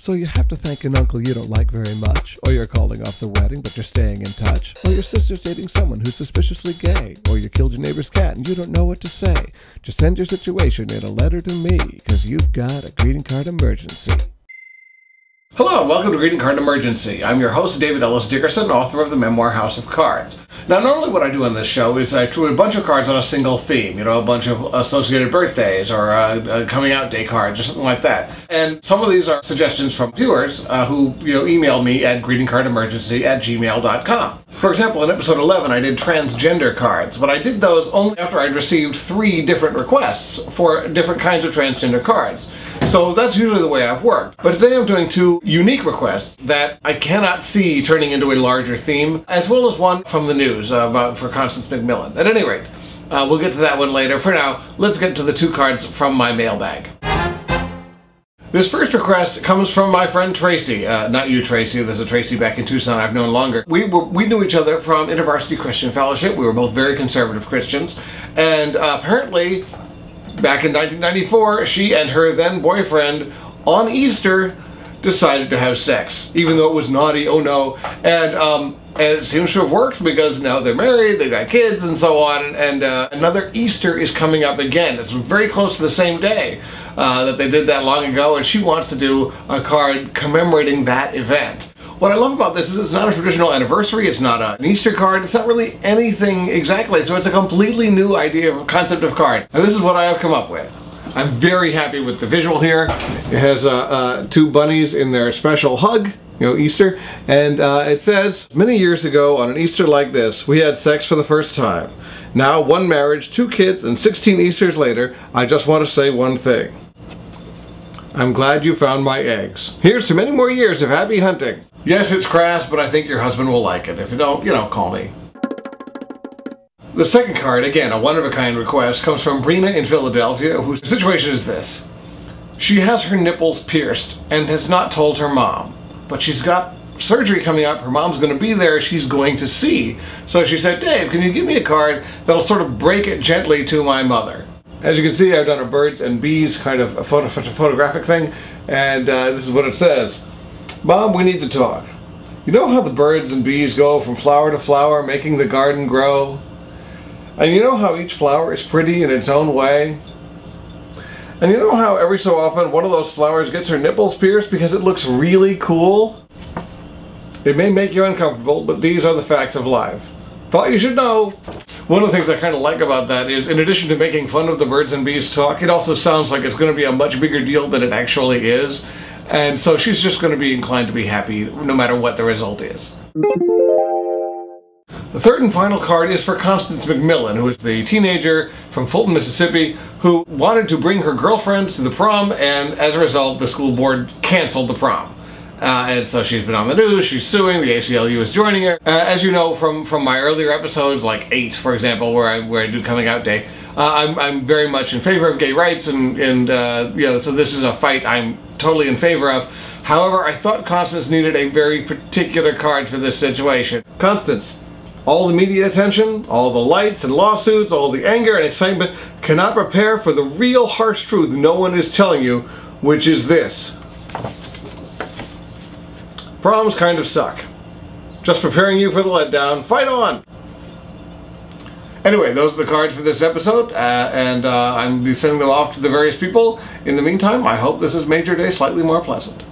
So you have to thank an uncle you don't like very much, or you're calling off the wedding but you're staying in touch, or your sister's dating someone who's suspiciously gay, or you killed your neighbor's cat and you don't know what to say. Just send your situation in a letter to me, cause you've got a greeting card emergency. Hello, and welcome to Greeting Card Emergency. I'm your host, David Ellis Dickerson, author of the memoir House of Cards. Now, normally what I do on this show is I drew a bunch of cards on a single theme, a bunch of associated birthdays or a coming out day cards or something like that. And some of these are suggestions from viewers who emailed me at greetingcardemergency@gmail.com. For example, in episode 11, I did transgender cards, but I did those only after I'd received 3 different requests for different kinds of transgender cards. So that's usually the way I've worked. But today I'm doing 2 unique requests that I cannot see turning into a larger theme, as well as one from the news for Constance McMillen. At any rate, we'll get to that one later. For now, let's get to the 2 cards from my mailbag. This first request comes from my friend Tracy. Not you, Tracy. There's a Tracy back in Tucson I've known longer. We knew each other from InterVarsity Christian Fellowship. We were both very conservative Christians. And apparently, back in 1994, she and her then boyfriend, on Easter, decided to have sex, even though it was naughty, oh no. And it seems to have worked because now they're married, they've got kids and so on, and another Easter is coming up again. It's very close to the same day that they did that long ago, and she wants to do a card commemorating that event. What I love about this is it's not a traditional anniversary, it's not an Easter card, it's not really anything exactly, so it's a completely new idea, concept of card. And this is what I have come up with. I'm very happy with the visual here. It has 2 bunnies in their special hug, Easter, and it says, "Many years ago on an Easter like this, we had sex for the first time. Now, 1 marriage, 2 kids, and 16 Easters later, I just want to say one thing. I'm glad you found my eggs. Here's to many more years of happy hunting." Yes, it's crass, but I think your husband will like it. If you don't, call me. The second card, again, a one-of-a-kind request, comes from Brina in Philadelphia, whose situation is this. She has her nipples pierced and has not told her mom, but she's got surgery coming up. Her mom's going to be there. She's going to see. So she said, "Dave, can you give me a card that'll sort of break it gently to my mother?" As you can see, I've done a birds and bees kind of a photographic thing, and this is what it says. "Mom, we need to talk. You know how the birds and bees go from flower to flower, making the garden grow? And you know how each flower is pretty in its own way? And you know how every so often one of those flowers gets her nipples pierced because it looks really cool? It may make you uncomfortable, but these are the facts of life. Thought you should know." One of the things I kind of like about that is, in addition to making fun of the birds and bees talk, it also sounds like it's going to be a much bigger deal than it actually is. And so she's just going to be inclined to be happy no matter what the result is. The third and final card is for Constance McMillen, who is the teenager from Fulton, Mississippi, who wanted to bring her girlfriend to the prom, and as a result, the school board canceled the prom. And so she's been on the news, she's suing, the ACLU is joining her. As you know from my earlier episodes, like 8, for example, where I do Coming Out Day, I'm very much in favor of gay rights, and so this is a fight I'm totally in favor of. However, I thought Constance needed a very particular card for this situation. Constance, all the media attention, all the lights and lawsuits, all the anger and excitement cannot prepare for the real harsh truth no one is telling you, which is this. Proms kind of suck. Just preparing you for the letdown. Fight on! Anyway, those are the cards for this episode, and I'm be sending them off to the various people. In the meantime, I hope this has made your day slightly more pleasant.